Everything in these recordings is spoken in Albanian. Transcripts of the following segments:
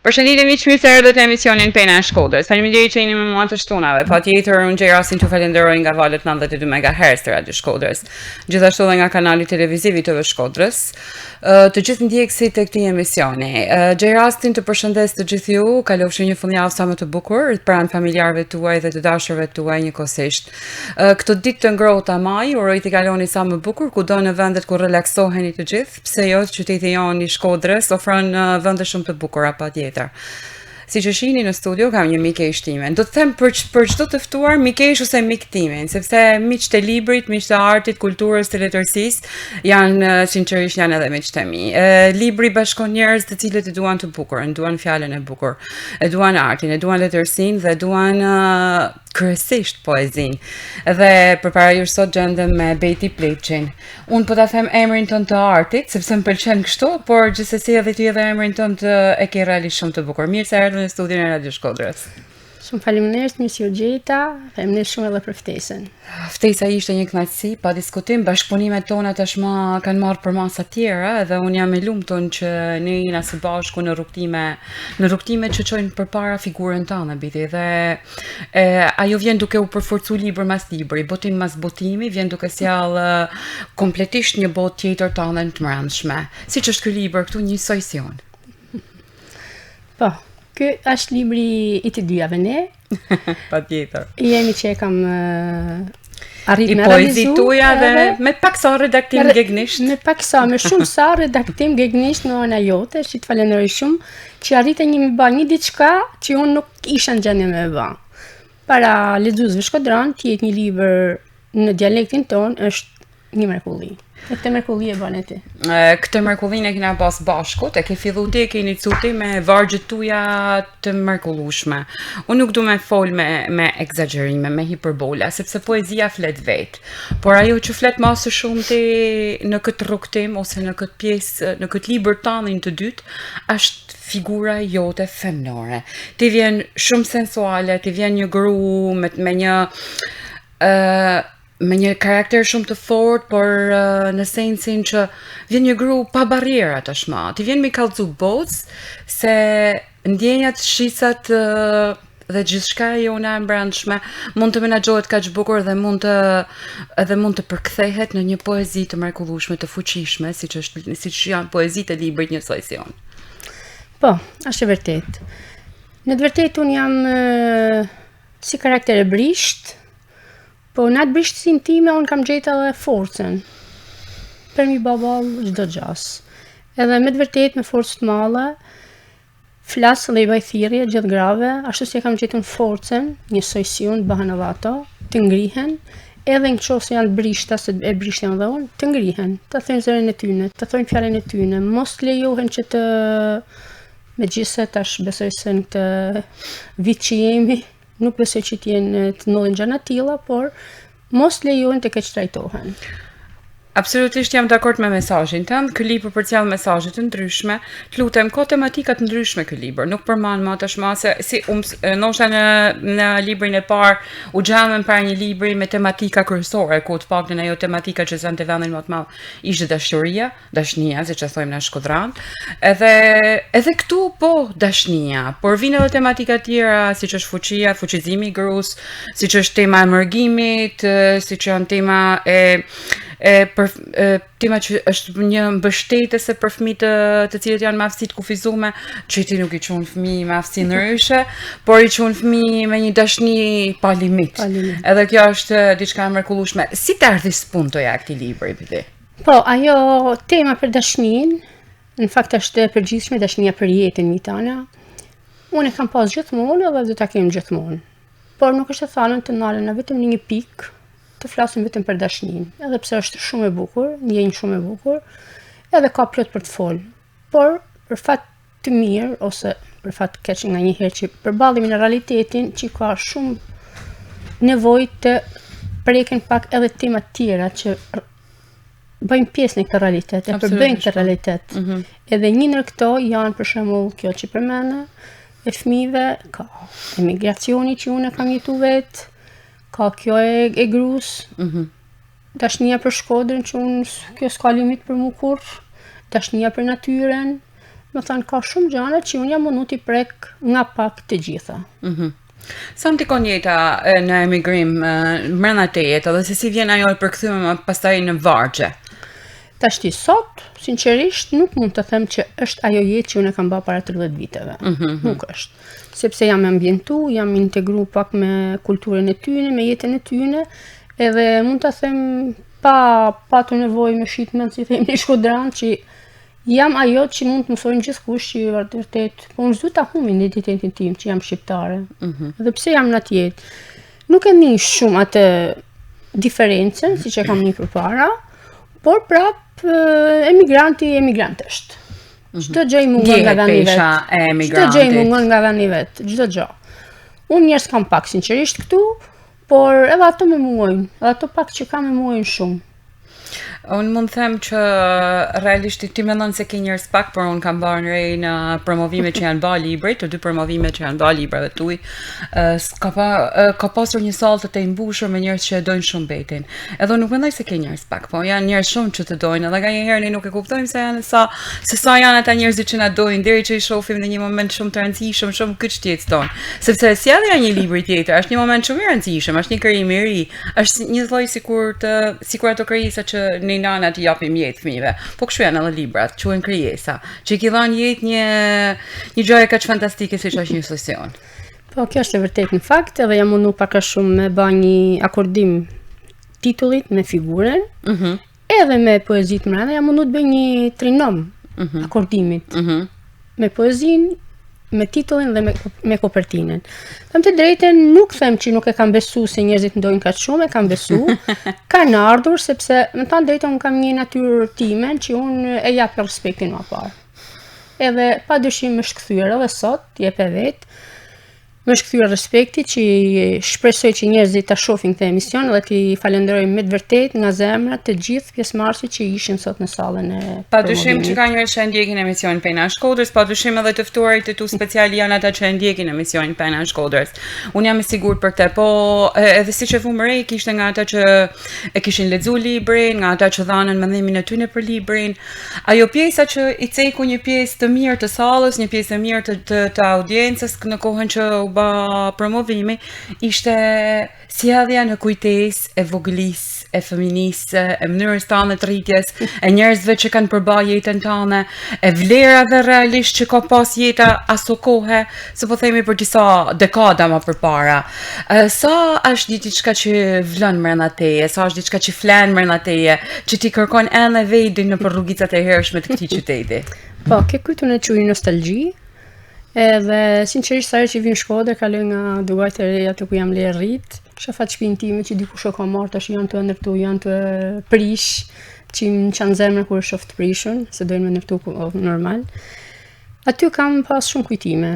Përshëndetje miq, mirë se erdhët në emisionin Pena e Shkodrës. Faleminderit që jeni me mua të shtunave. Patjetër unë gjej rastin t'ju falenderoj nga valët 92 MHz të Radio Shkodrës. Gjithashtu edhe nga kanali televiziv i TV Shkodrës. Të gjithë ndjekësit e këtij emisioni. Gjej rastin të përshëndes të gjithë ju, kalofshi një fundjavë sa më të bukur pranë familjarëve tuaj dhe të dashurve tuaj njëkohësisht. Këtë ditë të ngrohta maj, uroj t'i kaloni sa më bukur kudo në vendet ku relaksoheni të gjithë. Pse jo, qyteti jon i Shkodrës ofron vende shumë të bukura patjetër. Si që shihni në studio kam një mikesh time. Do të them për çdo të ftuar mikesh ose mik timin, sepse miqtë e librit, miqtë e artit, kulturës, të letërsisë janë sinqerisht janë edhe miqtë e mi. Libri bashkon njerëz të cilët e duan të bukur, e duan fjalën e bukur, e duan artin, e duan letërsinë dhe duan kryesisht poezinë. Dhe përpara jush sot gjendem me Beti Plepçin. Unë po ta them emrin tënd të artit, sepse më pëlqen kështu, por gjithsesi edhe ti edhe emrin tënd e ke realisht shumë të bukur. Mirë se erdhën në studion e Radio Shkodrës. Shumë faleminderit, mirë se u gjeta, faleminderit shumë edhe për ftesën. Ftesa ishte një kënaqësi, pa diskutim, bashkëpunimet tona tashmë kanë marrë për masa tjera dhe unë jam e lumtur që ne jena së bashku në rrugtime që çojnë përpara figurën tënde Biti dhe ajo vjen duke u përforcu libër mas libri, botim mas botimi, vjen duke sjell kompletisht një botë tjetër tënde të mbrëmshme. Siç është ky libër këtu njësoj si unë. Po, ky është libri i të dyjave ne. Patjetër. Jemi që e kam arrit I me poezi realizu. tuja dhe me pak sa redaktim gegnisht. Me shumë sa redaktim gegnisht në ona jote, që të falenderoj shumë, që arrite një me një diçka që unë nuk isha në gjendje me bë. Para lexuesve shkodran, të jetë një libër në dialektin ton është një mrekulli. E këtë mrekulli e bën e ti. Këtë mrekullinë e kena pas bashkut, e ke fillu ti, e ke inicuti me vargjet tuja të mrekullueshme. Unë nuk du me fol me egzagjerime, me hiperbola, sepse poezia flet vetë. Por ajo që flet më së shumti në këtë rrugtim ose në këtë pjesë, në këtë libër tanin të dytë, është figura jote femnore. Ti vjen shumë sensuale, ti vjen një gru me një karakter shumë të fortë, por në sensin që vjen një gru pa barriera tashmë. Ti vjen me kallëzu bocë se ndjenjat, shisat dhe gjithçka jona e mbrëmshme mund të menaxhohet kaq bukur dhe mund të përkthehet në një poezi të mrekullueshme, të fuqishme, siç janë poezitë e librit njësoj si unë. Po, është e vërtet. Në të vërtetë unë jam si karakter e brisht, po në atë brishtësin time unë kam gjetë edhe forcën për mi babal çdo gjas. Edhe me të vërtetë me forcë të madhe, flasë dhe i baj thirrje gjithë grave, ashtu si e kam gjetur forcën, njësoj si unë, bëhen edhe ato, të ngrihen, edhe në qoftë se janë brishta, se e brishtën dhe unë, të ngrihen, të thojnë zërin e tyne, të thojnë fjalën e tyne, mos lejohen që të megjithëse tash besoj se në këtë vit që jemi, nuk besoj që t'jenë të ndodhin gjëra të tilla, por mos lejohen të keq trajtohen. Absolutisht jam dakord me mesazhin tënd. Ky libër përcjell mesazhe të ndryshme. Të lutem, ka tematika të ndryshme ky libër. Nuk përmend më tashmë se si ndoshta në librin e parë u gjamën para një libri me tematika kryesore, ku të paktën ajo tematika që zante vendin më të madh ishte dashnia, siç e thojmë në Shkodran. Edhe këtu po dashnia, por vijnë edhe tematika tjera, siç është fuqia, fuqizimi i grus, siç është tema e mërgimit, siç janë tema tema që është një mbështetëse për fëmijët të cilët janë me aftësi të kufizuar, që ti nuk i çon fëmijë me aftësi ndryshe, por i çon fëmijë me një dashni pa limit. Edhe kjo është diçka e mrekullueshme. Si të ardhi spuntoja këtij libri Biti? Po, ajo tema për dashnin, në fakt është e përgjithshme, dashnia për jetën mi tana. Unë e kam pas gjithmonë edhe do ta kem gjithmonë. Por nuk është e thënë të ndalen në vetëm një pikë të flasim vetëm për dashnin, edhe pse është shumë e bukur, ndjenjë shumë e bukur, edhe ka plot për të folë. Por për fat të mirë ose për fat të keq nga një herë që përballemi në realitetin që ka shumë nevojë të preken pak edhe tema të tjera që bëjnë pjesë në këtë realitet, e përbëjnë këtë realitet. Edhe një ndër këto janë për shembull kjo që përmenda e fëmijëve, ka emigracioni që unë kam jetu vetë, ka kjo e grus, dashnia për Shkodrën që unë kjo s'ka limit për mu kur, dashnia për natyren, më thënë ka shumë gjëra që unë jam mundu t'i prek nga pak të gjitha. Sa më tikon jeta në emigrim mbrenda teje, edhe se si vjen ajo e përkthyme pastaj në vargje? Tashti sot, sinqerisht, nuk mund të them që është ajo jetë që unë e kam bërë para 30 viteve. Nuk është. Sepse jam ambientu, jam integru pak me kulturën e tyne, me jetën e tyne, edhe mund të them pa të nevojë me shitmen, si themi në Shkodran, që jam ajo që mund të mësojnë gjithkush që vërtet, po unë s'du ta humbi identitetin tim që jam shqiptare. Dhe pse jam në atë jetë. Nuk e njeh shumë atë diferencën, siç e kam njeh përpara, por prap emigranti është. Çdo gjë i mungon nga veni vet. Çdo gjë i mungon nga veni vet, çdo gjë. Unë njerëz kam pak sinqerisht këtu, por edhe ato më mungojnë, edhe ato pak që kam më mungojnë shumë. Unë mund them që realisht ti mendon se ke njerëz pak, por unë kam bërë re në promovime që janë bërë librit, të dy promovime që janë bërë librave tuaj. Ka pasur një sallë të mbushur me njerëz që e dojnë shumë betin. Edhe nuk mendoj se ke njerëz pak, po janë njerëz shumë që të dojnë, edhe nganjëherë ne nuk e kuptojmë se sa janë ata njerëzit që na dojnë deri që i shohim në një moment shumë të rëndësishëm, shumë kyç jetës tonë. Sepse sjellja e një libri tjetër është një moment shumë i rëndësishëm, është një krijim i ri, është një lloj sikur ato krijesa që ne nana t'i japim jetë fëmijëve. Po kështu janë edhe librat, quhen krijesa, që i dhënë jetë një gjë kaq fantastike siç është një sesion. Po kjo është e vërtetë në fakt, edhe jam mundu pak a shumë me bë një akordim titullit me figurën, edhe me poezitë mbrenda, jam mundu të bëj një trinom akordimit me poezinë, me titullin dhe me kopertinën. Them të drejtën, nuk them që nuk e kam besu se njerëzit ndojnë kaq shumë, e kam besu. Kanë ardhur sepse më thënë drejtën unë kam një natyrë time që unë e jap respektin më parë. Edhe padyshim më shkthyer edhe sot, jep e vet. Më shkthyer respekti që shpresoj që njerëzit ta shohin këtë emision dhe t'i falenderoj me të vërtetë nga zemra të gjithë pjesëmarrësit që ishin sot në sallën e padyshim që ka njerëz që ndjekin emisionin Pena e Shkodrës, padyshim edhe të ftuarit e tu special janë ata që ndjekin emisionin Pena e Shkodrës. Unë jam i sigurt për këtë, po edhe siç e vumre kishte nga ata që e kishin lexuar librin, nga ata që dhanën mendimin e tyre për librin. Ajo pjesa që i ceku një pjesë të mirë të sallës, një pjesë e mirë të audiencës në kohën që promovimi, ishte sjellja në kujtesë e vogëlisë, e fëminisë, e mënyrës tane të rritjes, e njerëzve që kanë përballë jetën tane, e vlerave realisht që ka pas jeta aso kohe, se po themi për disa dekada më përpara. Sa është diçka që vlen brenda teje, sa është diçka që flen brenda teje, që ti kërkon ende vedin nëpër rrugicat e hershme të këtij qyteti. Po, ke kujtun e quaj nostalgji. Edhe sinqerisht sa herë që vin në Shkodër, kaloj nga Dugajt e Reja aty ku jam le rrit. Kisha fat shtëpinë time që dikush e ka marrë tash janë të ndërtu, janë të prish, që më kanë zemrën kur e shoh të prishun, se doin me ndërtu normal. Aty kam pas shumë kujtime.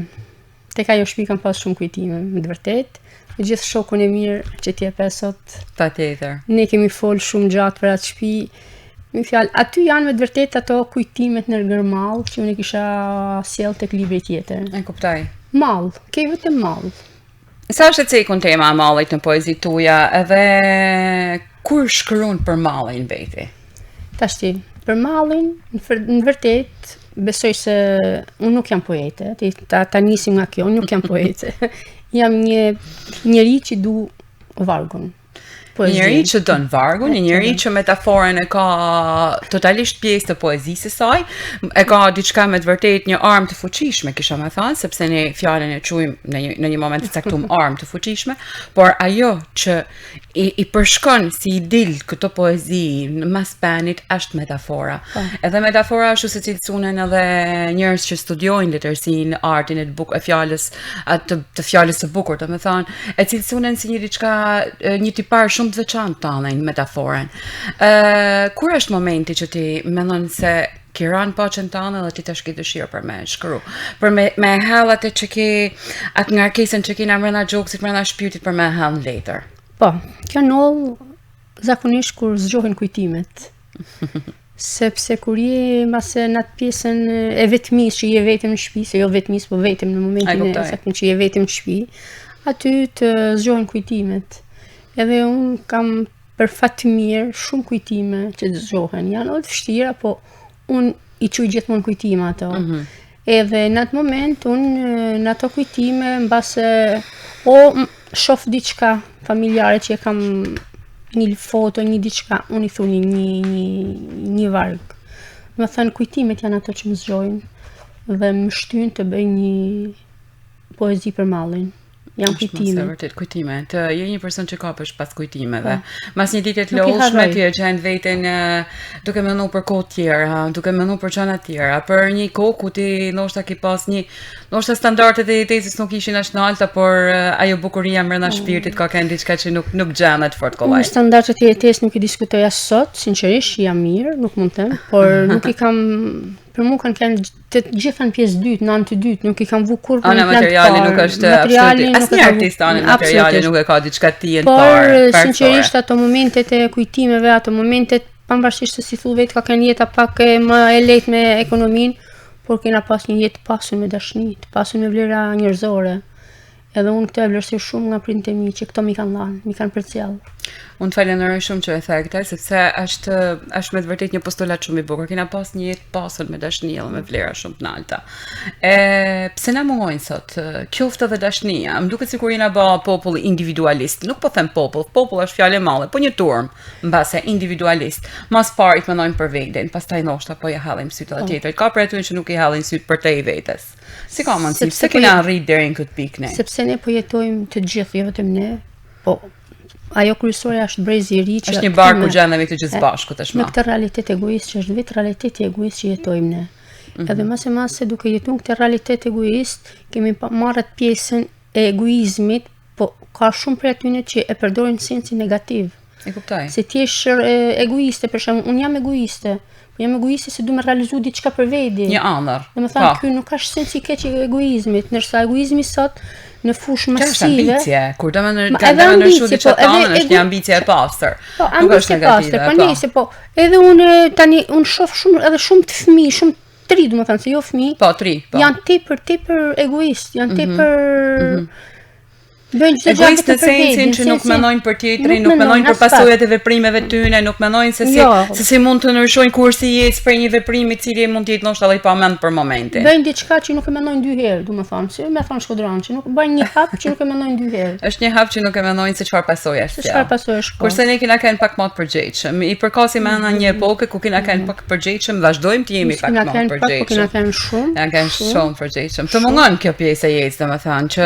Tek ajo shtëpi kam pas shumë kujtime, me të vërtetë. Me gjithë shokun e mirë që ti e pe sot. Patjetër. Ne kemi fol shumë gjatë për atë shtëpi. Në fjalë, aty janë me të vërtetë ato kujtimet në gërmall që unë kisha sjell tek libri tjetër. E kuptoj. Mall, ke vetëm mall. Sa është e cekun tema e mallit në poezitë tuaja, edhe kur shkruan për mallin veti? Tashti, për mallin, në vërtet, besoj se unë nuk jam poete, ta nisim nga kjo, unë nuk jam poete. Jam një njeri që du vargun. Njëri që dën vargun, një njëri që metaforën e ka totalisht pjesë të poezisë saj, e ka diçka me të vërtet një armë të fuqishme, kisha me thënë, sepse ne fjalën e quajmë në një moment të caktuar armë të fuqishme, por ajo që i përshkon si i dil këto poezi në mas penit është metafora. Edhe metafora ashtu se cilësunen edhe njerëz që studiojnë letërsinë, artin e fjalës, të fjalës së bukur, domethënë, e cilësunen si një diçka, një tipar shumë të veçantë tani në metaforën. Kur është momenti që ti mendon se ki ranë paqen tane dhe ti tash ke dëshirë për me shkru, për me hell atë që ki, atë ngarkesën që ki në mrena gjokësit, mrena shpirtit për me hell në letër? Po, kjo noll zakonisht kur zgjohen kujtimet. Sepse kur je mbase në atë pjesën e vetmis që je vetëm në shtëpi, se jo vetmis, po vetëm në momentin e saktë që je vetëm në shtëpi, aty të zgjohen kujtimet. Edhe unë kam për fat të mirë shumë kujtime që të zgjohen. Janë edhe të vështira, po unë i quj gjithmonë kujtime ato. Edhe në atë moment, unë në ato kujtime, mbase shoh diçka familjare që e kam një foto, një diçka, unë i thuni një varg. Më thënë, kujtimet janë ato që më zgjojnë dhe më shtyn të bëj një poezi për mallin. Janë kujtime. Është vërtet kujtime. Të je një person që kapësh pas kujtimeve. Mas një dite të lodhshme ti e gjen veten duke menduar për kohë tjera, duke menduar për çana tjera, për një kohë ku ti ndoshta ke pas ndoshta standardet e jetesës nuk ishin as të alta, por ajo bukuria brenda shpirtit ka kanë diçka që nuk gjendet fort kollaj. Standardet e jetesës nuk i diskutoj as sot, sinqerisht jam mirë, nuk mund të them, por nuk i kam për mua kanë të gjitha në pjesë dytë, në anë të dytë, nuk i kam vu kur në materiali nuk është absolutisht. Asnjë artist në materiali nuk e ka diçka të tillë parë. Por sinqerisht ato momentet e kujtimeve, ato momentet pavarësisht se si thuaj vetë ka kanë jeta pak më e lehtë me ekonominë, por kena pas një jetë pasur me dashni, të pasur me vlera njerëzore. Edhe unë këtë e vlerësoj shumë nga prindët e mi që këto mi kanë dhënë, mi kanë përcjell. Unë të falenderoj shumë që e the këtë, sepse është me të vërtet një postulat shumë i bukur. Kena pas një jetë pasur me dashni dhe me vlera shumë të larta. Pse na mungojnë sot qoftë edhe dashnia? Më duket sikur jena bë popull individualist. Nuk po them popull është fjalë e madhe, po një turm mbase individualist. Mas pari të mendojmë për veten, pastaj ndoshta po ja hallim syt edhe tjetrit. Ka për aty që nuk i hallin syt për te i vetes. Si ka mundësi? Pse kena arrit deri në këtë pikë ne? Sepse ne po jetojmë të gjithë, jo vetëm ne, po ajo kryesorja është brezi i ri që është një bark ku gjendemi të gjithë bashku tashmë. Në këtë realitet egoist që është vetë realiteti egoist që jetojmë ne. Edhe mase duke jetuar këtë realitet egoist, kemi marrë pjesën e egoizmit, po ka shumë prej atyre që e përdorin në sensin negativ. E kuptoj. Se ti je egoiste, për shembull, unë jam egoiste. Po jam egoiste se du me realizu diçka për vedi. Një ëndër. Domethënë ky nuk ka sensi keq i egoizmit, ndërsa egoizmi sot në fushë masive. Është ambicie, kur do më ndërshoj diçka tonë, është një ambicie e pastër. Po, ambicie e pastër, po nëse po. Edhe unë tani shoh shumë të fëmijë, shumë të ri, domethënë se jo fëmijë. Po, të ri, po. Janë tepër egoist, janë tepër egoist në sensin që nuk mendojnë për tjetrin, nuk mendojnë për pasojat e veprimeve tyne, nuk mendojnë se si mund të ndryshojnë kursi i jetës për një veprim i cili mund të jetë ndoshta edhe i pamend për momentin. Bëjnë diçka që nuk e mendojnë dy herë, domethënë, si më thon Shkodran, që nuk bëjnë një hap që nuk e mendojnë dy herë. Është një hap që nuk e mendojnë se çfarë pasoje është. Çfarë pasoje është. Kurse ne kena kanë pak më të përgjegjshëm. I përkasim në një epokë ku kena kanë pak përgjegjshëm, vazhdojmë të jemi pak më të përgjegjshëm. Kena kanë shumë. Ja kanë shumë përgjegjshëm. Të mungon kjo pjesë e jetës, domethënë, që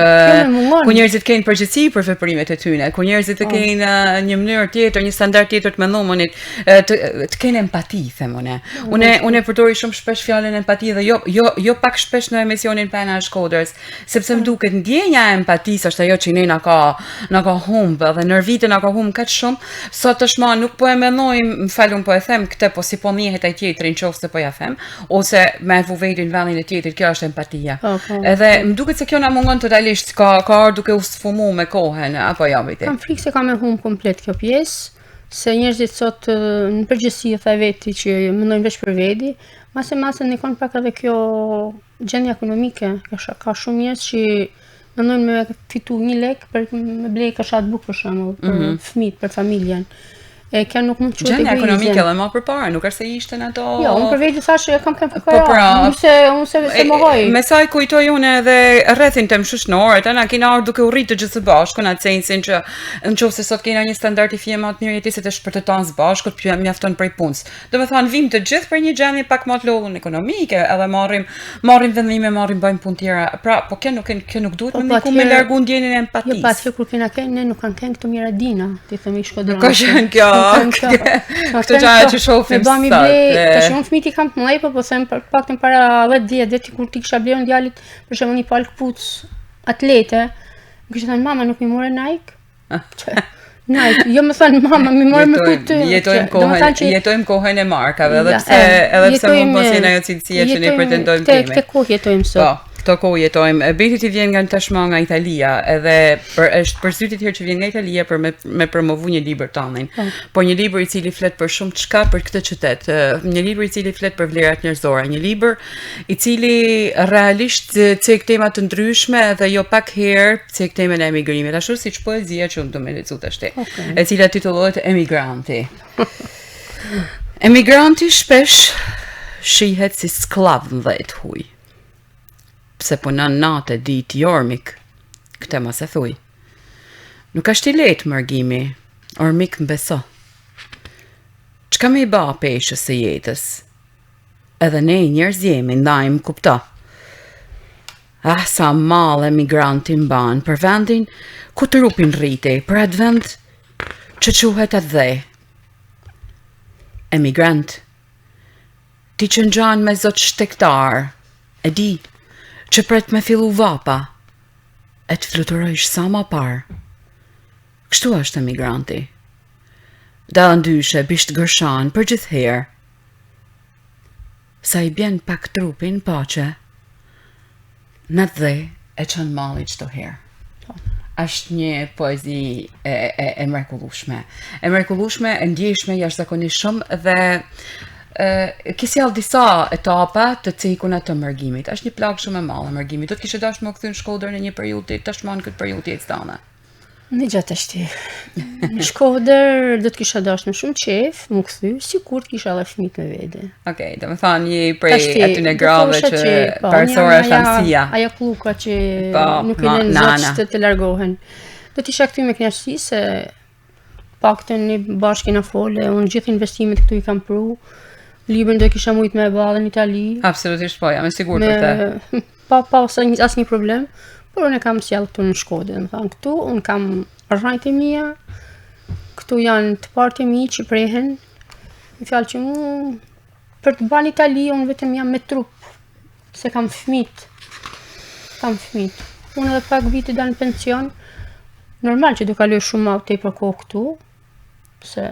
ku njerëzit kanë përgjegjësi për veprimet e tyre, ku njerëzit kanë një mënyrë tjetër, një standard tjetër të mendumonit, të kenë empati, them unë. Unë përdori shumë shpesh fjalën empati dhe jo pak shpesh në emisionin Pena e Shkodrës, sepse më duket ndjenja e empatisë është ajo që ne na ka humbë dhe në vite na ka humbë kaq shumë, sot tashmë nuk po e mendojmë, më falun po e them këtë, po si po njihet ai tjetri nëse po ja them, ose me vuvetin vendin e tjetrit, kjo është empatia. Edhe më duket se kjo na mungon totalisht, ka duke u sfumu me kohën, apo jo vite. Kam frikë se kam e humb komplet kjo pjesë, se njerëzit sot në përgjithësi e tha veti që mendojnë veç për veti, mase nikon pak edhe kjo gjendje ekonomike, ka shumë njerëz që mendojnë me fitu 1 lek për me blej kashat bukë për shembull, për fëmijët, për familjen. Kjo nuk mund të quhet gjendja ekonomike edhe më përpara, nuk është se ishte në ato. Jo, unë për vetë thashë kam fukara. Unë se mohoj. Me sa i kujtoj unë edhe rrethin tim shoqëror, ana kena ardhur duke u rritë të gjithë së bashku në atë sensin që nëse sot kena një standard i fije më të mirë jetese të shpërteton së bashku, mjafton prej punës. Domethënë vim të gjithë për një gjendje pak më të lodhur ekonomike, edhe marrim vendime, bëjmë punë tjera. Pra, po kjo nuk duhet më ku me largu ndjenjen e empatisë. Jo, patjetër kur kena kënë, ne nuk kanë kënë këto Miradina, ti themi Shkodran. Ka qenë kjo. Këtë gjëra që shohim sot. Tash unë fëmijët i kam të mëdhej, po them për paktën para 10 vjet, deri kur ti kisha blerë djalit, për shembull një palë kpuc atlete, më kishte thënë mama nuk më morë Nike. Nike, jo më thënë mama më morë me kujt. Jetojmë kohën e markave, edhe pse mund mos jenë ajo cilësia që ne pretendojmë kemi. Këtë kohë jetojmë sot. Këto kohë jetojmë. Beti ti vjen nga tashmë nga Italia, edhe është përsëri herë që vjen nga Italia për me promovu një libër tonin. Po një libër i cili flet për shumë çka për këtë qytet. Një libër i cili flet për vlerat njerëzore, një libër i cili realisht cek tema të ndryshme dhe jo pak herë cek temën e emigrimit, ashtu siç poezia që unë do më lexoj tash, e cila titullohet Emigranti. Emigranti shpesh shihet si sklav në 10 huj. pse punon natë ditë jormik, këtë mos e thuj. Nuk është I lehtë mërgimi, ormik mbeso. Çka me I ba peshës së jetës? Edhe ne njerëz jemi, ndajmë kupto. Sa mal emigranti mban për vendin ku trupin rritej, për atë vend që quhet atë dhe. Emigrant, ti që ngjan me zot shtektar, e di që pret me fillu vapa, e të fluturojsh sa ma par. Kështu është emigranti. Da ndyshe bisht gërshan për gjithherë. Sa I bjen pak trupin pache, në dhe e qënë mali qëto herë. Është një poezi e mrekullueshme. E mrekullueshme, e ndjeshme, jashtëzakonisht shumë dhe kisjall disa etapa të cikuna të mërgimit. Është një plagë shumë e madhe mërgimit. Do të kishe dashur më kthy në Shkodër në një periudhë tashmë këtë periudhë jetës tënde. Në gjatë është në Shkodër do të kisha dashur shumë qef, më kthy, sikur të kisha edhe fëmijë me vete. Okej, domethënë një prej aty në grave që persora është anësia. Ajo kulluka që nuk I lën zot të largohen. Do të isha këtu me kënaqësi se paktën një bashkë na fole, unë gjithë investimet këtu I kam pru. Librin do kisha mujt me e ballë në Itali. Absolutisht po, jam e sigurt për të. Pa asnjë problem. Por unë kam sjell këtu në Shkodër, më thënë këtu, unë kam rrajt e mia, këtu janë të partë e mi që prehen, në fjalë që për të banë Itali, unë vetëm jam me trup, se kam fëmijë. Unë edhe pak vite dal në pension, normal që do kaloj shumë më tepër kohë këtu, se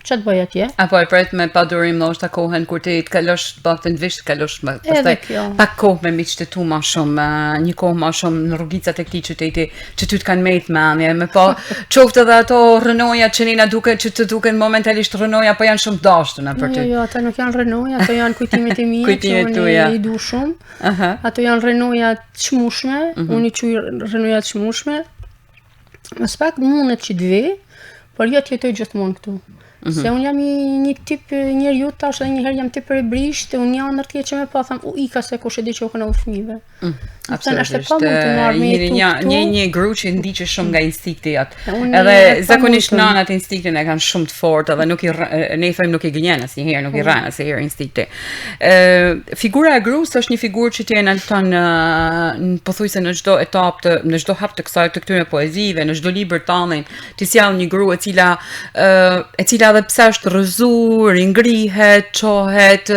ç'a të bëj atje? Apo e pret me padurim ndoshta kohën kur ti të kalosh paktën visht kalosh më pastaj pak kohë me miqtë tu më shumë, një kohë më shumë në rrugicat e këtij qyteti që ty të kanë mbet mendje, me po qoftë edhe ato rënoja që na duket që të duken momentalisht rënoja, po janë shumë dashuna për ty. Jo, ata nuk janë rënoja, ato janë kujtimet e mia që unë I du shumë. Ato janë rënoja të çmueshme, unë I quaj rënoja të çmueshme. Mas pak mundet që të vi, por jo të jetoj gjithmonë këtu. Se unë jam një tip njeriu tash edhe një herë jam tepër e brisht, unë jam ndërtje që më pa tham ika se kush e di që u kanë fëmijëve. Absolutisht. Një gru që ndiqet shumë nga instinkti atë. Edhe zakonisht nanat instinktin e kanë shumë të fortë edhe nuk ne I thojmë nuk I gënjen asnjëherë, nuk I rran asnjëherë instinkti. Figura e gruas është një figurë që ti e ndalton pothuajse në çdo etapë në çdo hap të këtyre poezive, në çdo libër tanin, ti sjell një grua e cila edhe pse është rrëzuar, I ngrihet, çohet,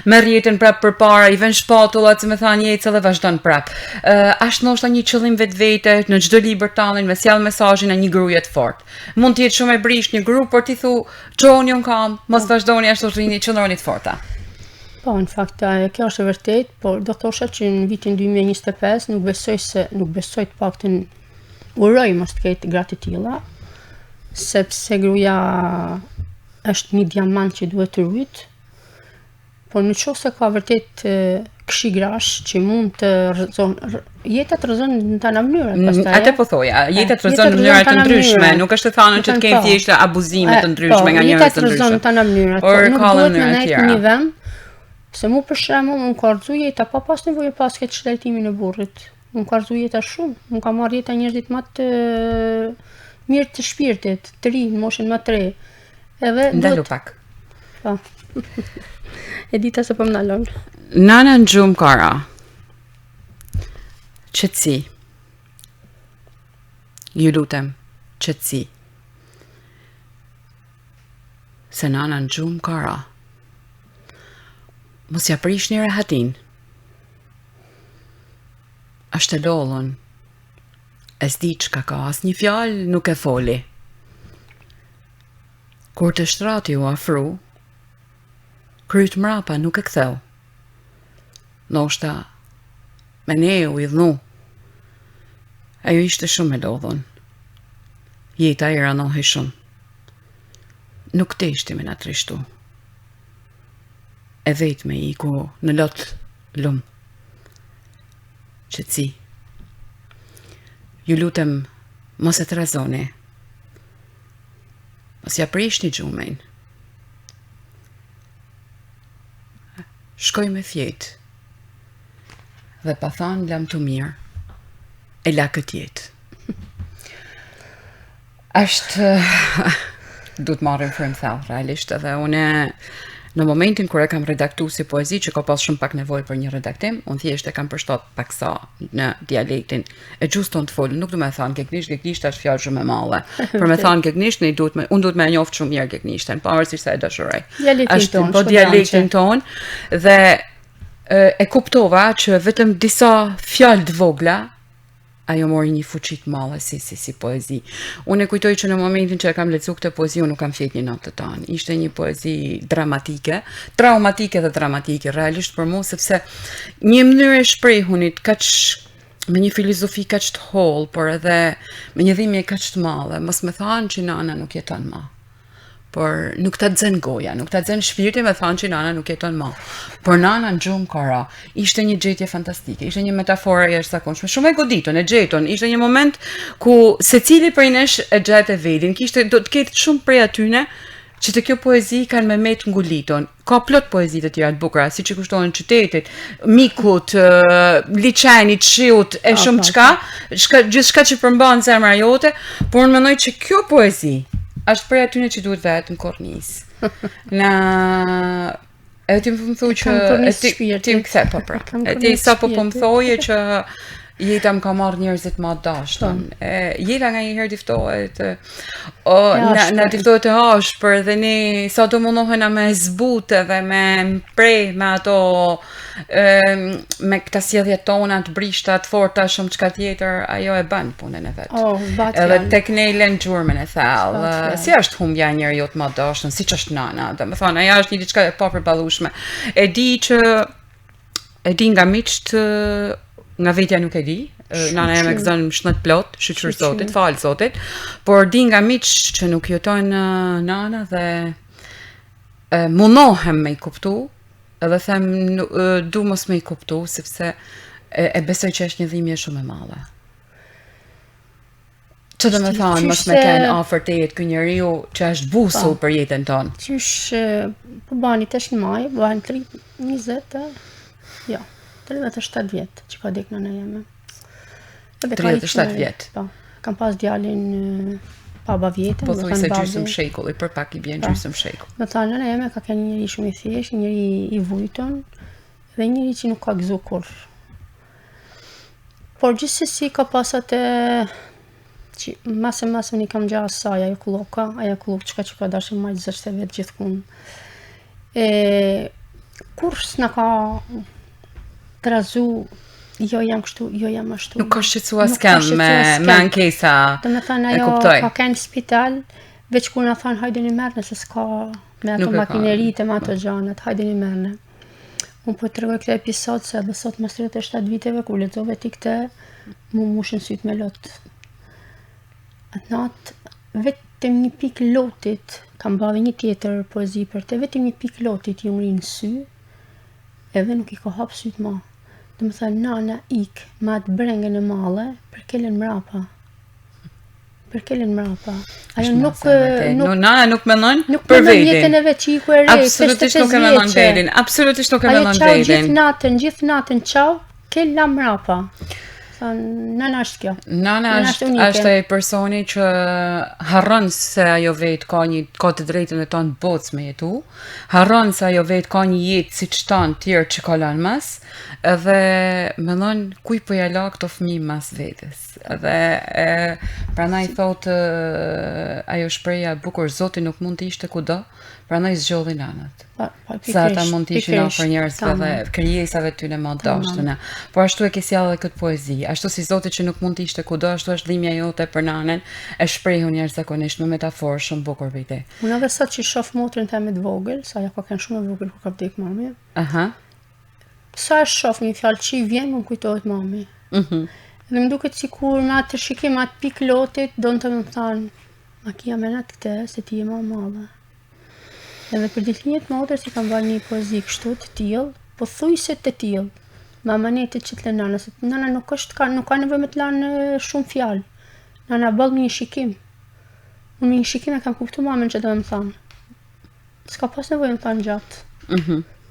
merr jetën prap përpara, I vën shpatullat, si më thanë jetës edhe vazhdon prap. Është ndoshta një qëllim vetvete në çdo libër tanin me sjell mesazhin e një gruaje të fortë. Mund të jetë shumë e brisht një grup, por ti thu, "Çoni un kam, mos vazhdoni ashtu rrini, qëndroni të forta." Po, në fakt, kjo është e vërtet, por do thosha që në vitin 2025 nuk besoj të paktën uroj mos të ketë gra të tilla, sepse gruaja është një diamant që duhet të rrit, por në qoftë se ka vërtet këshigrash që mund të jeta të rrëzon në tana mënyra pastaj. Atë po thoja, jeta të rrëzon në mënyra të ndryshme, nuk është të thënë që të kemi thjesht abuzime të ndryshme nga njerëz të ndryshëm. Jeta të rrëzon në tana mënyra, por nuk duhet në një vend, se mu për shembull unë ka rrezu jeta pa pas nevojë pas këtë shtrajtimin e burrit. Unë ka rrezu jeta shumë, unë ka marrë jeta njerëzit më të mirë të shpirtit, të ri, në moshën më të re. Edhe ndalu pak. Po. E dita se po më ndalon. Nana në gjumë kara. Qetësi. Ju lutem, qetësi. Se nana në gjumë kara. Mos ja prish një rehatin. Ashtë e lollën. E s'di çka ka, as një fjalë nuk e foli. Kur të shtrati u afru, kryt mrapa nuk e ktheu. Noshta, me ne u I dhnu. Ajo ishte shumë e lodhun. Jeta I ranohi shumë. Nuk të ishte me na trishtu. E vetme I ku në lot lumë. Qetësi. Ju lutem, mos e të razoni. Mos ja prish një gjumejn. Shkoj me fjetë. dhe pa thanë lam të mirë, e la këtë jetë. Ashtë, du të marrim frym thellë, realisht, edhe une në momentin kur e kam redaktu si poezi, që ka pas shumë pak nevojë për një redaktim, unë thjesht e kam përshtat paksa në dialektin e gjuston të folën, nuk du me thanë gegnisht është fjalë shumë e madhe. Për me thanë gegnisht, unë duhet me njoftë shumë mirë gegnishten, pavarësisht se e dashuroj. Dialektin ton, dhe e kuptova që vetëm disa fjalë të vogla ajo mori një fuqi të madhe si poezi. Unë e kujtoj që në momentin që e kam lexuar këtë poezi, unë nuk kam fjetë një natë të tanë. Ishte një poezi dramatike, traumatike dhe dramatike, realisht për mua, sepse një mënyrë e shprehunit me një filozofi kaq të hollë, por edhe me një dhimbje kaq të madhe, mos më thanë që nana nuk jeton më. Por nuk ta dzen goja, nuk ta dzen shpirti me thanë që nana nuk jeton më. Por nana në gjumë kara, ishte një gjetje fantastike, ishte një metafora e jashtëzakonshme, shumë e goditur, e gjeton, ishte një moment ku secili prej nesh e gjetë vetin, do të ketë shumë prej atyne që të kjo poezi kanë me met nguliton. Ka plot poezi të tjera të bukura, siç i kushtohen qytetit, mikut, liçenit, shiut, e shumë çka, gjithçka që përmban zemra jote, por unë mendoj që kjo poezi është prej atyne që duhet vetë në kornis. E ti më thuj që ti më kthe, po pra. E ti sa po më thoje që jeta më ka marrë njerëzit ma dashtën. Jeta nga njëherë diftohet, na diftohet e hashpër, dhe ne sa do mundohen me zbute dhe me mprej me ato, me këta sjellje tona të brishta, të forta, shumë çka tjetër, ajo e bën punën e vet. Edhe tek ne lën gjurmën e thellë. Si është humbja e njeriu të madashëm, siç është nana, domethënë ajo është një diçka e papërballueshme. E di nga miqt, nga vetja nuk e di, nana jam e gëzon shëndet plot, shqyr Zotit, fal Zotit, por di nga miq që nuk jetojnë nana dhe mundohem me i kuptu, edhe them du mos me i kuptu, sepse e besoj që është një dhimbje shumë e madhe. Që dhe me thanë, mos me kenë afër tejet ky njeriu që është busull për jetën tonë. Qysh, po bani tash në maj, bani 37 vjetë që ka dek nëna jeme. 37 vjetë? Po, kam pas djalin baba vjetën. Po thuj se gjysëm shekulli, për pak i bjen gjysëm shekull. Me tha nëna jeme ka një njeri shumë i thjeshtë, njeri i vujton, dhe njeri që nuk ka gëzu kur. Por gjithsesi ka pas atë që masë një kam gja asaj, ajo kullok që ka dashë majtë zështë e vetë gjithkun. Kur s'na ka trazu, jo jam kështu, jo jam ashtu. Nuk ka shqetësu asken me ankesa, e kuptoj. Ka kënë spital, veç kur na thanë hajde një merne, se s'ka me ato makinerit e me ato gjanat, hajde një merne. Unë po të tregoj këtë episod, se edhe sot mas 37 viteve, kur lexove ti këtë, mu mushin sytë me lot. Atë natë, vetëm një pik lotit, kam bave një tjetër poezi për te, vetëm një pik lotit ju mri në sy, edhe nuk i ka hapë sytë ma. Dhe më thënë, nana ik, ma të brengën e male, për kelen mrapa. Ajo nana nuk menon për vetin. Nuk menon jetën e vetë që i ku e re, 55 vjeqe. Absolutisht nuk e menon vetin. Ajo qau gjithë natën qau, kella mrapa. Nana është kjo. Nana është e personi që harron se ajo vetë ka të drejtën e tonë bocë me jetu, harron se ajo vetë ka një jetë si që tanë tjerë që ka lanë mas, edhe mendon kuj po ja la këto fëmijë mas vetës. Edhe prandaj thotë ajo shpreha bukur, Zoti nuk mund të ishte kudo, prandaj zgjodhi nanat. Sa ata mund të ishin afër njerëzve dhe krijesave tyne më dashtuna. Po ashtu e ke sjellë edhe këtë poezi. Ashtu si Zoti që nuk mund të ishte kudo, ashtu është dhimbja jote për nanën, e shprehun jashtëzakonisht me metaforë shumë bukur për te. Unë edhe sot që shoh motrën time të vogël, sa ajo ka qenë shumë e vogël kur ka vdek mami. Sa e shoh një fjalë që vjen më kujtohet mami. Dhe më duket sikur në atë shikim atë pik lotit donte më thonë, ma kia me natë këtë se ti je më madhe. Edhe për ditëllinjet motër si kam bërë një poezi kështu të tillë, po thujse të tillë. Mamanetit që të lë nana, se nana nuk ka nevojë me të lanë shumë fjalë. Nana ball me një shikim. Unë me një shikim e kam kuptuar mamën që do më thonë. S'ka pas nevojë më thonë gjatë.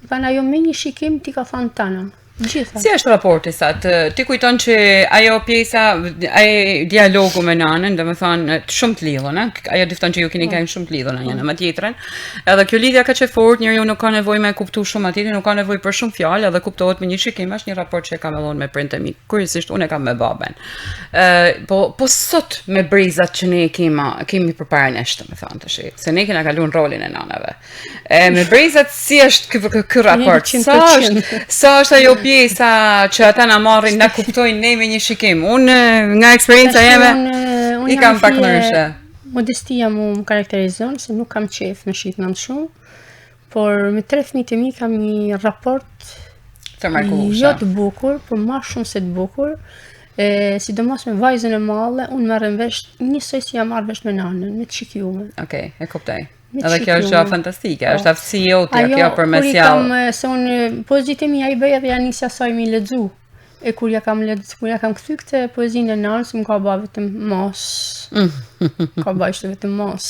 Thanë ajo me një shikim ti ka thonë tana. Gjitha. Si është raporti sa ti kujton që ajo pjesa, ai dialogu me nanën, domethënë shumë të lidhuna, ajo difton që ju keni qenë shumë të lidhuna njëra me tjetrën. Edhe kjo lidhja ka qenë fort, njeriu nuk ka nevojë me kuptu shumë atij, nuk ka nevojë për shumë fjalë, edhe kuptohet me një shikim, është një raport që e kam edhe me prindë mi. Kuriozisht unë e kam me babën. Po sot me brizat që ne kemi përpara nesh, domethënë tash, se ne kena kaluar rolin e nanave. Me brizat si është ky raport? Sa është ajo pjesa që ata na marrin, na kuptojnë ne me një shikim. Unë nga eksperjenca jeme I kam pak ndryshe. Modestia mu më karakterizon se nuk kam qef me shit në shumë, por me 3 fëmijët e mi kam një raport të mrekullueshëm. Jo të bukur, por më shumë se të bukur. Sidomos me vajzën e madhe, unë marrem vesh njësoj si jam marrë vesh me nanën, me të shikjume. Okej, e kuptoj. Edhe kjo është fantastike, është aftësi jote kjo për me sjell. Se unë poezitë e mia I bëj edhe ja nisi asaj mi lexu. E kur ja kam kthy këtë poezinë e nanës, më ka bë vetëm mos. Ka bë vetëm mos.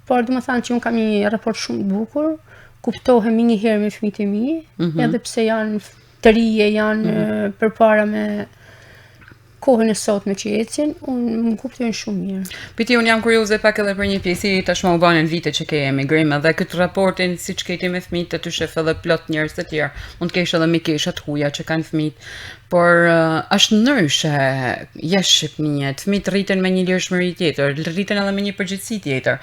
Por domethënë që unë kam një raport shumë të bukur, kuptohemi një herë me fëmijët e mi, edhe pse janë të rije, janë përpara me kohën e sotme që ecin, unë më kuptojnë shumë mirë. Piti, unë jam kurioze pak edhe për një pjesi, tashmë u banën vite që ke emigrim, edhe këtë raportin, siç ke ti me fëmijët, të ty shef edhe plot njerëz të tjerë, mund të kesh edhe mikesha të huaja që kanë fëmijët, por është ndryshe jashtë Shqipënisë, fëmijët rriten me një lirshmëri tjetër, rriten edhe me një përgjegjësi tjetër,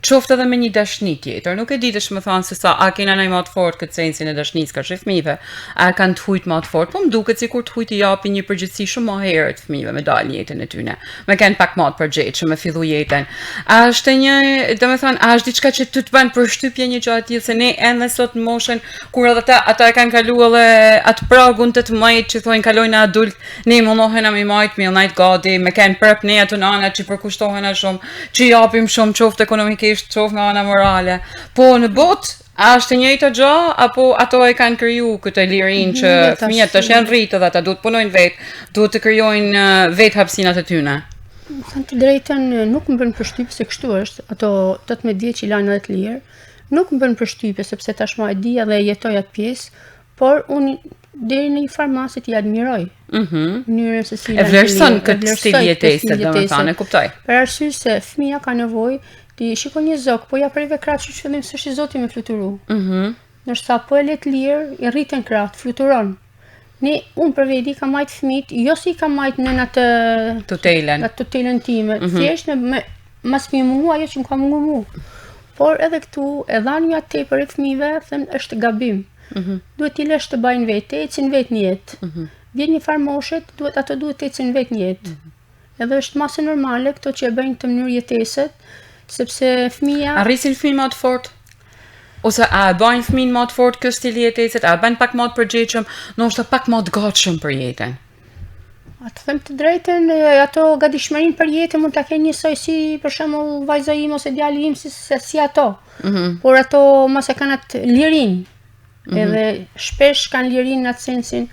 qoftë edhe me një dashni tjetër. Nuk e di tash më thon se sa a kena ndaj më të fortë këtë sensin e dasnisë ka fëmijëve, a kanë të hujt më të fortë, po më duket sikur të hujt I japin një përgjegjësi shumë më herët fëmijëve me dalë jetën e tyre. Me kanë pak më të përgjegjshëm me fillu jetën. A është një, domethënë, a është diçka që ty të bën përshtypje një gjë atij se ne ende sot në moshën kur edhe ata e kanë kaluar edhe atë pragun 18 që thonë kalojnë adult, ne mundohena me majt, me najt gati, me kanë prap ne ato nana që përkushtohena shumë, që japim shumë qoftë ekonomikisht, qoftë nga ana morale. Po në botë a është e njëjta gjë apo ato e kanë kriju këtë lirinë që fëmijët tash janë rritë dhe ata duhet punojnë vetë, duhet të krijojnë vetë hapësinat e tyre. Thënë të drejtën, nuk më bën përshtypje se kështu është, ato 18 vjeç që janë edhe të lirë, nuk më bën përshtypje sepse tashmë e di edhe jetoj atë pjesë, por unë deri në një farmasi t'i admiroj. Mënyrën se si e vlerëson këtë stil jetese, domethënë, e kuptoj. Për arsye se fëmia ka nevojë ti shikon një zog, po ja preve krahët që fillim s'është I zoti me fluturu. Ndërsa po e let lirë, I rriten krahët, fluturon. Unë për veti kam majt fëmijët, jo si kam majt në atë tutelën time, thjesht mas më mungu ajo që më ka mungu mu. Por edhe këtu, e dhanë një atë tepër e fëmijëve, thënë është gabim. Duhet t'i lësh të bajnë vetë, ecin vetë një jetë. Vjen një farë moshet, ato duhet të ecin vetë një jetë. Edhe është masë normale këto që e bëjnë të mënyrë jeteset, sepse fëmija... Arrisin fëmijë më të fortë? Ose a e bajnë fëmijën më të fortë kjo stili jeteset, a e bajnë pak më të përgjegjshëm, ndoshta pak më të gatshëm për jetën? Të them të drejtën, ato gatishmërinë për jetën mund ta kenë njësoj si për shembull vajza ime ose djali im si ato. Por ato mos e kanë atë lirinë. Edhe shpesh kanë lirinë në atë sensin,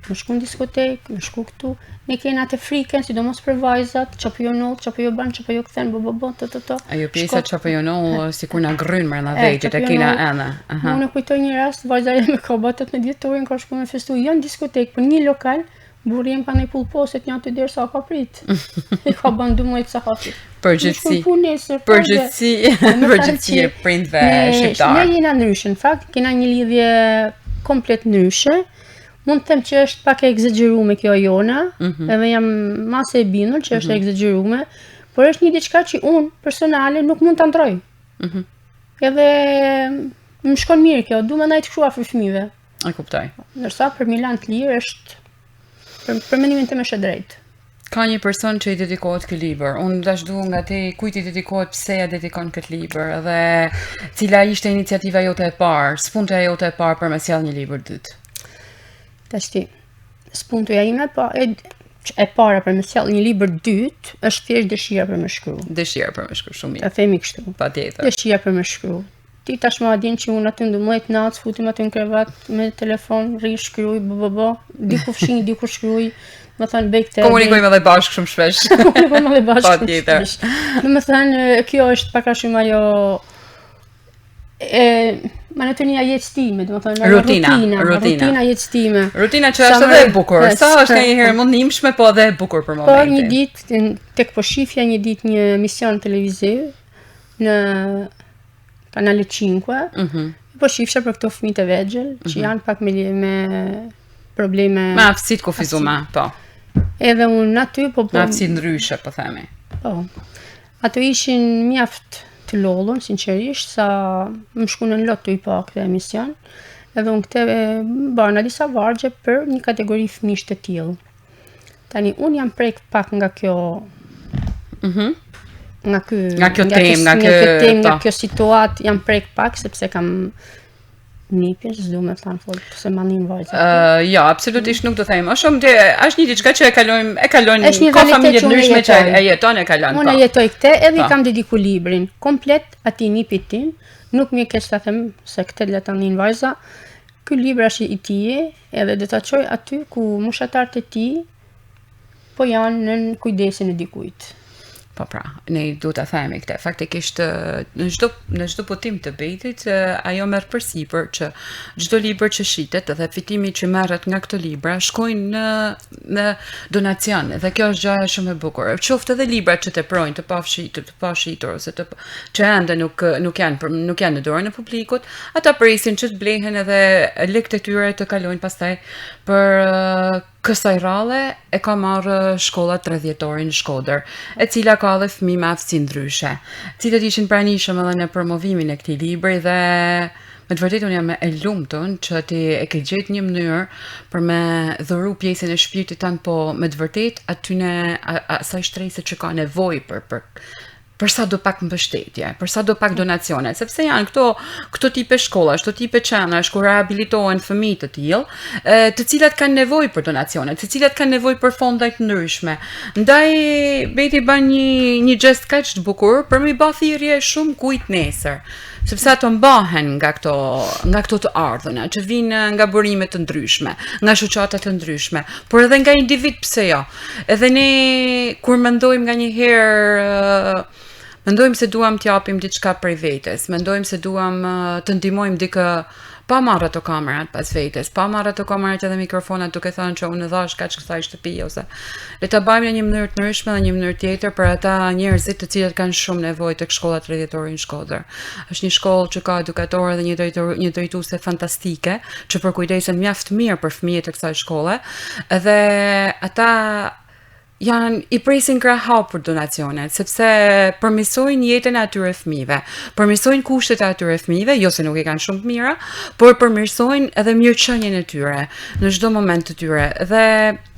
më shku në diskotekë, më shku këtu, ne kena atë frikën, sidomos për vajzat, çapo jo nol, çapo jo ban, çapo jo kthen, të. Ajo pjesa çapo jo nol, sikur na gryn brenda vegjit, e kena ende. Unë kujtoj një rast, vajza ime ka bërë 18 vjetorin, ka shku me festu, jo në diskotekë, por një lokal, burri im ka një pullposet një aty derisa ka prit. I ka bën 12 sahat. Përgjithësi e prindve shqiptar. Ne jena ndryshe, në fakt, kena një lidhje komplet ndryshe. Mund të them që është pak e egzageruar kjo jona, edhe jam masë e bindur që është e egzageruar, por është një diçka që unë personale nuk mund ta ndroj. Edhe më shkon mirë kjo, du më ndaj të kështu afër fëmijëve. E kuptoj. Ndërsa për Milan të lirë është për mendimin tim është e drejtë. Ka një person që I dedikohet këtij libër. Unë dash dua nga te kujt I dedikohet, pse ja dedikon këtë libër dhe cila ishte iniciativa jote e parë, spuntoja jote e parë për me sjell një libër dytë. Tashti, spuntoja ime e para për me sjell një libër dytë është thjesht dëshira për me shkruar. Dëshira për me shkruar, shumë mirë. Ta themi kështu. Patjetër. Dëshira për me shkruar. Ti tashmë din që unë aty 12 natë futem aty në krevat me telefon, rri shkruaj, diku fshin, diku shkruaj. Më thënë bëj këtë. Komunikojmë edhe bashkë shumë shpesh. Komunikojmë edhe bashkë shumë shpesh. Do të thënë kjo është pak a shumë ajo Monotonia jetës time, do të thonë Rutina jetës time. Rutina që është edhe e bukur, sa është njëherë mundimshme, po edhe e bukur për momentin. Por një ditë tek po shifja një ditë një emision televiziv në Kanale 5. Po shifsha për këto fëmijë të vegjël që janë pak me probleme me aftësitë kufizume, po. Edhe unë aty po me aftësi ndryshe, po themi. Po. Ato ishin mjaft të lollun, sinqerisht, sa më shku në lot të i pa këtë emision, edhe unë këte bërna disa vargje për një kategori fëmijësh të tillë. Tani, unë jam prek pak nga kjo nga kjo temë, nga kjo situatë, jam prek pak, sepse kam nipin, s'du me thanë folë, se ma njën vajzë. Ja, absolutisht nuk do thejmë. Është një diçka që e kalojnë ka familje të ndryshme që e jeton e kalon. Unë e jetoj këte, edhe i kam dediku librin komplet ati nipit tim, nuk mi keq të them se këte le ta njën vajza. Ky libër është i tije, edhe dhe ta qoj aty ku mushatarët e ti po janë në kujdesin e dikujt. Po pra, ne du të themi këte. Faktikisht, në çdo botim të bejtit, ajo merr përsipër që çdo libër që shitet dhe fitimi që merret nga këto libra shkojnë në donacion. Dhe kjo është gjëja shumë e bukur. Qoftë edhe libra që teprojnë të pashitur ose që ende nuk janë në dorën e publikut, ata presin që të blehen edhe lekët e tyre të kalojnë pastaj për kësaj rrallë e ka marrë shkolla 30-ore në Shkodër, e cila ka dhe fëmijë me aftësi ndryshe, cilët ishin pranishëm edhe në promovimin e këtij libri dhe me të vërtetë unë jam e lumtur që ti e ke gjetë një mënyrë për me dhuru pjesën e shpirtit tanë, po me të vërtetë atyne asaj shtresë që ka nevojë për sa do pak mbështetje, për sa do pak donacione, sepse janë këto tipe shkollash, këto tipe qenash ku rehabilitohen fëmijë të tillë, të cilat kanë nevojë për donacione, të cilat kanë nevojë për fonda të ndryshme. Ndaj beti bën një gest kaq të bukur për mi bë thirrje shumë kujt nesër, sepse ato mbahen nga këto të ardhuna, që vinë nga burime të ndryshme, nga shoqata të ndryshme, por edhe nga individ, pse jo. Edhe ne kur mendojmë nganjëherë mendojmë se duam t'japim diçka prej vetes, mendojmë se duam të ndihmojmë dikë pa marrë ato kamerat pas vetes, pa marrë ato kamerat edhe mikrofonat duke thënë që unë dhash kaq kësaj shtëpi ose le ta bëjmë në një mënyrë të ndryshme dhe një mënyrë tjetër për ata njerëzit të cilët kanë shumë nevojë tek shkolla 30-ore në Shkodër. Është një shkollë që ka edukatorë dhe një drejtuese fantastike që përkujdesen mjaft mirë për fëmijët e kësaj shkolle dhe ata i presin krahau për donacionet, sepse përmirësojnë jetën e atyre fëmijëve, përmirësojnë kushtet e atyre fëmijëve, jo se nuk i kanë shumë të mira, por përmirësojnë edhe mirëqenien e tyre në çdo moment të tyre. Dhe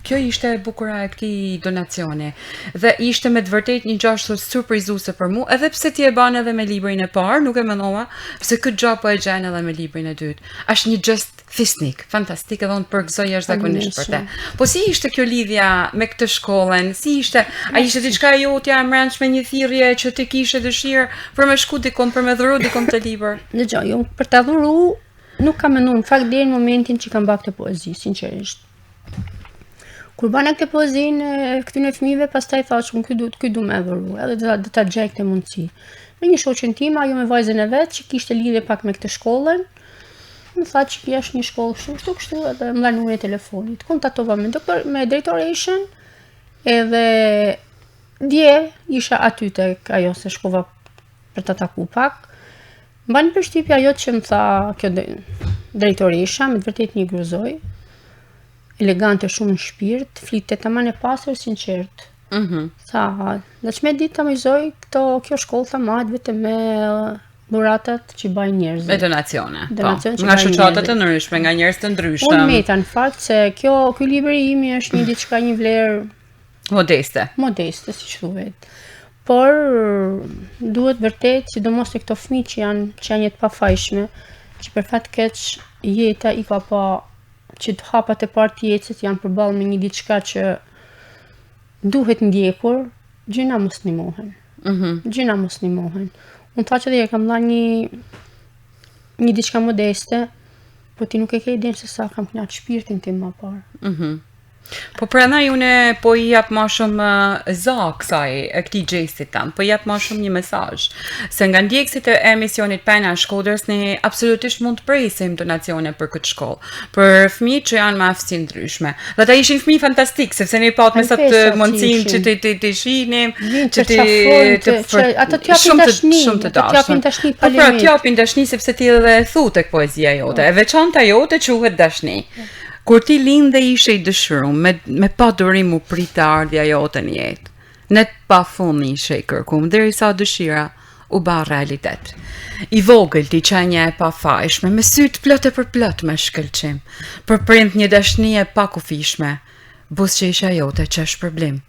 kjo ishte e bukura e këtij donacioni. Dhe ishte me të vërtetë një gjë surprizuese për mua, edhe pse ti e bën edhe me librin e parë, nuk e mendova se këtë gjë po e gjen edhe me librin e dytë. Është një gest fisnik, fantastik, edhe unë përgëzoj jashtëzakonisht për te. Po si ishte kjo lidhja me këtë shkollën? Si ishte? A ishte diçka jotja e mbrëmshme, një thirrje që ti kishe dëshirë për me shku dikon, për me dhuru dikon të libër? Dëgjoj, unë për ta dhuru nuk kam menduar në fakt deri në momentin që kam bërë këtë poezi, sinqerisht. Kur bana këtë poezinë këtyre fëmijëve, pastaj thash unë ky du me dhuru, edhe do ta gjej këtë mundësi. Me një shoqen time, ajo me vajzën e vet që kishte lidhje pak me këtë shkollën, më tha që kjo është një shkollë kështu, edhe më dha numrin e telefonit. Kontaktova me drejtoreshën, edhe dje isha aty tek ajo se shkova për ta taku pak. Mbani përshtypja ajo që më tha kjo drejtoresha, me të vërtetë një gruzoj, elegante shumë në shpirt, flitet tamam e pastër, sinqert. Tha, dhe çmë ditë ta mëzoj kjo shkollë tha mahet vetëm me dhuratat që bajnë njerëzit. Me donacione. Nga shoqata të ndryshme, nga njerëz të ndryshëm. Unë meta në fakt se ky libër i imi është një vlerë modeste. Modeste, siç thuhet. Por duhet vërtet, sidomos te këto fëmijë që janë jetë pafajshme, që për fat keq jeta i ka pa që të hapat e parë të jetës janë përballë me një diçka që duhet ndjekur, gjëna mos ndihmohen. Gjëna mos ndihmohen. Unë tha që dhe kam dha një diçka modeste, po ti nuk e ke idenë se sa kam knaqë shpirtin tim më parë. Po prandaj unë po I jap më shumë kësaj këtij gjestit tam, po jap më shumë një mesazh. Se nga ndjekësit e emisionit Pena e Shkodrës ne absolutisht mund të presim donacione për këtë shkollë, për fëmijët që janë me aftësi ndryshme. Dhe ata ishin fëmijë fantastik, sepse ne patëm sa të mundësinë që të shihnim, që ato t'japin dashni, t'japin dashni pa limit. Po t'japin dashni sepse ti edhe thu tek poezia jote, e veçanta jote quhet dashni. Kur ti lind dhe ishe I dëshiruar, me pa durim u prit të ardhja jote në jetë. Ne pa fund ishe I kërkuar, derisa dëshira u ba realitet. I vogël ti qenja e pa fajshme, me syt plot e përplot me shkëlqim, për prind një dashni e pa kufishme, bus që isha jote që është problem.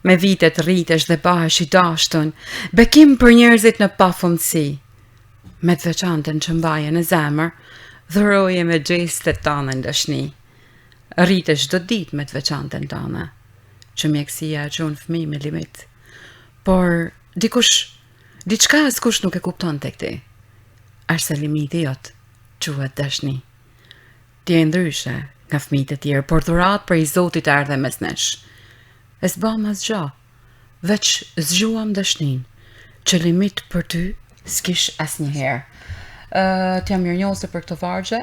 Me vitet rritesh dhe bahesh I dashtun, bekim për njerëzit në pafundësi, me të veçantën që mbaje në zemër, dhuroje me gjestet tane në dashni. Rritesh çdo ditë me të veçantën tane, që mjekësia e çon fëmijë me limit. Por diçka askush nuk e kupton tek ti. Është se limiti jot quhet dashni. Ti je ndryshe nga fëmijët e tjerë, por dhurat për I Zotit erdhe mes nesh. E s'bam asgjë, veç zgjuam dashnin, që limit për ty s'kish asnjëherë. Të jam mirënjohëse për këto vargje,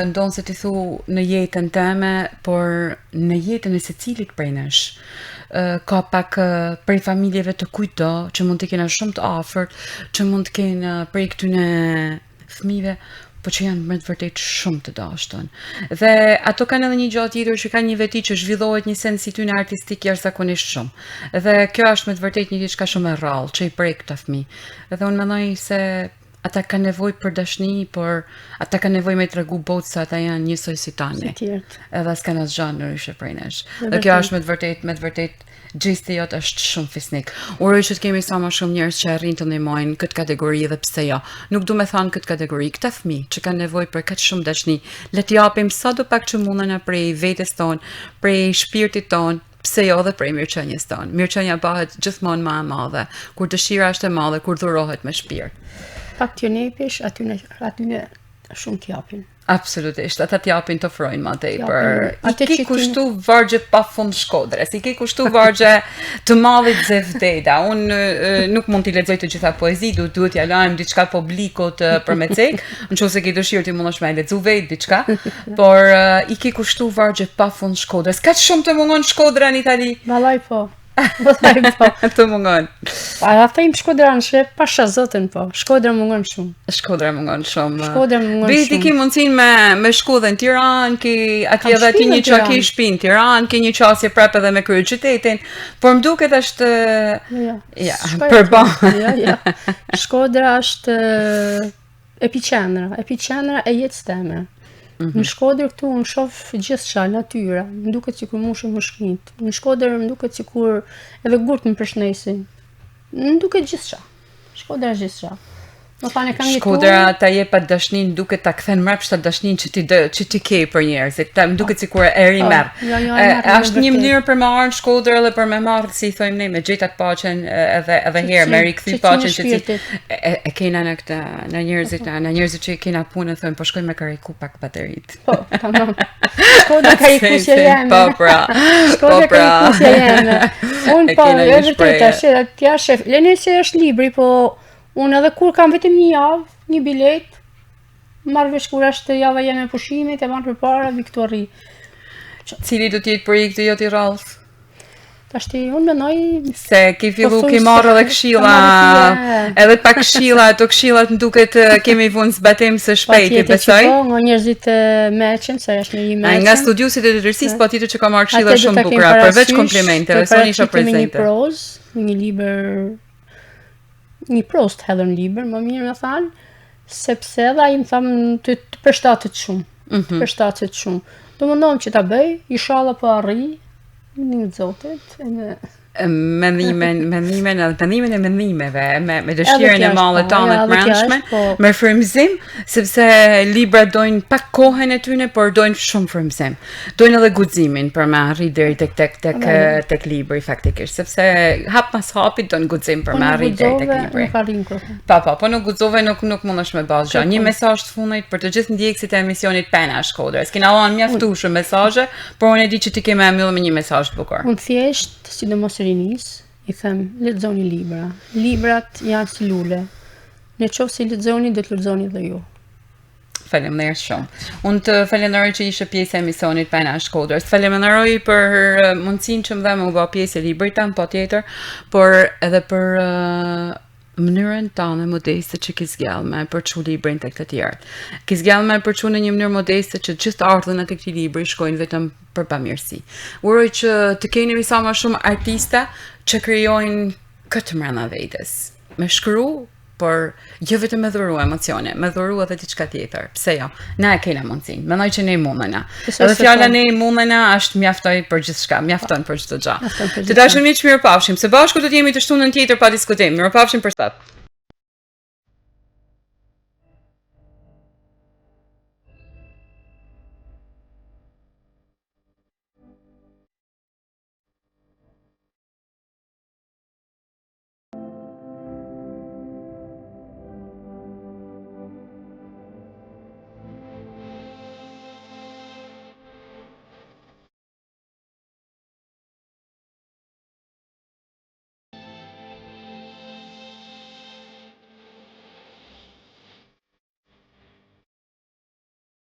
ndonë se ti thu në jetën teme, por në jetën e secilit prej nesh. Ka pak prej familjeve të kujto, që mund të kena shumë të afërt, që mund të kena prej këtyne fëmijëve, po që janë me të vërtet shumë të dashtun. Dhe ato kanë edhe një gjatë tjetër që kanë një veti që zhvillohet një sens I tyne artistik jashtëzakonisht shumë. Dhe kjo është me të vërtet një diçka shumë e rrallë, që I prek këta fëmijë. Dhe unë mendoj se ata kanë nevojë për dashni, por ata kanë nevojë me tregu botë se ata janë njësoj si tani. Edhe s'kan asgjë ndryshe prej nesh. Dhe kjo është me të vërtet gjesti jot është shumë fisnik. Uroj që të kemi sa më shumë njerëz që arrin të ndihmojnë këtë kategori dhe pse jo. Nuk du me thënë këtë kategori, këta fëmijë që kanë nevojë për kaq shumë dashni, le t'i japim sadopak që mundena prej vetes tonë, prej shpirtit tonë, pse jo dhe prej mirëqenies tonë. Mirëqenia bëhet gjithmonë më e madhe kur dëshira është e madhe, kur dhurohet me shpirt. Pak t'ju nepish, atyne shumë t'japin. Absolutisht, ata t'japin të ofrojnë ma tepër. I ke kushtu vargje pa fund Shkodrës, I ke kushtu vargje të mallit Zevdeda. Unë nuk mund t'i lexoj të gjitha poezi, duhet t'ja lajm diçka publikut për me cek, nëse ke dëshirë ti mundesh me lexu vetë diçka, por I ke kushtu vargje pa fund Shkodrës. Kaq shumë të mungon Shkodra në Itali? Vallai po. Të mungon. A thejmë Shkodra në pasha zotën po. Shkodra mungon shumë. Shkodra mungon shumë. Shkodra mungon shumë. Ti ki mundësinë me shku dhe në Tiranë, ki atje edhe ti një çaki shtëpi në Tiranë, ki një qasje prapë edhe me kryeqytetin, por më duket është përballë. Ja. Shkodra është epicendra e jetës teme. Në Shkodër këtu më shoh gjithçka, natyra, më duket sikur mushën më shknit. Në Shkodër më duket sikur edhe gurt më përshnesin. Më duket gjithçka. Shkodra është gjithçka. Shkodra ta jep atë dashnin, duket ta kthen mbrapsht atë dashnin që ti ke për njerëzit. Më duket sikur e rimerr. Është një mënyrë për me marrë Shkodër edhe për me marrë, si thojmë ne, me gjetat paqen edhe herë, me rikthy paqen që e kena në këtë, në njerëzit që kena punë thonë po shkojmë me kariku pak baterit. Po, tamam. Shkodra karikusja jeme. Po pra. Shkodra karikusja jeme. Unë po, e vërtetë, t'ja shef. Leni se është libri, po unë edhe kur kam vetëm një javë, një bilet, marrë vesh kur është java jeme pushimit, e marrë për para, Viktori. Cili do t'jetë projekti jot I rrallës? Tashti, unë mendoj... Se ki fillu ki marrë edhe këshilla, edhe pak këshilla, ato këshillat më duket kemi vënë zbatim së shpejti, besoj? Nga njerëzit meqen, se është një meqen. Nga studiusit e të dërsis, po tjetër që ka marrë këshilla shumë bukura, përveç komplimenteve, soni isha prezente. Një libër, një prost hedhën libër, më mirë me thanë, sepse edhe ai më thamë të përshtatet shumë. Përshtatet shumë. Do më ndonë që ta bëj, inshallah po arri, një Zotit, mendimin e mendimeve, me dëshirën e kjo është, madhe po, tonë ja, të edhe kjo brendshme, është, po. me frymëzim, sepse librat dojnë pak kohën e tyre, por dojnë shumë frymëzim. Dojnë edhe guximin për me arrit deri tek libri faktikisht, sepse hap pas hapit dojnë guxim për me arrit deri tek libri. Nuk arrin kurrë. Po nuk guxove, nuk mundesh me bazë gjë. Një mesazh të fundit për të gjithë ndjekësit e emisionit Pena e Shkodrës. Kena dhënë mjaftueshëm mesazhe, por unë e di që ti ke më mbyllur me një mesazh të bukur. Unë thjesht, sidomos rinis, i them, lexoni libra. Librat janë si lule. Në qoftë se lexoni, do të lexoni edhe ju. Faleminderit shumë. Unë të falenderoj që ishe pjesë e emisionit Pena e Shkodrës. Falenderoj për mundësinë që më dha me u bë pjesë e librit tan, patjetër, por edhe për mënyrën tonë modeste që ki zgjallë me përçu librin tek të tjerë. Ki zgjallë me përçu në një mënyrë modeste që gjithë ardhën e këtij libri shkojnë vetëm për pamirësi. Uroj që të keni sa më shumë artista që krijojnë këtë mbrana vetes. Me shkru, por jo vetëm me dhuru emocione, me dhuru edhe diçka tjetër. Pse jo? Na e kena mundsinë. Mendoj që ne mundena. Edhe fjala ne mundena është mjaftoj për gjithçka, mjafton për çdo gjë. Të dashur miq, mirupafshim. Së bashku do të jemi të shtunën tjetër pa diskutim. Mirupafshim për sot.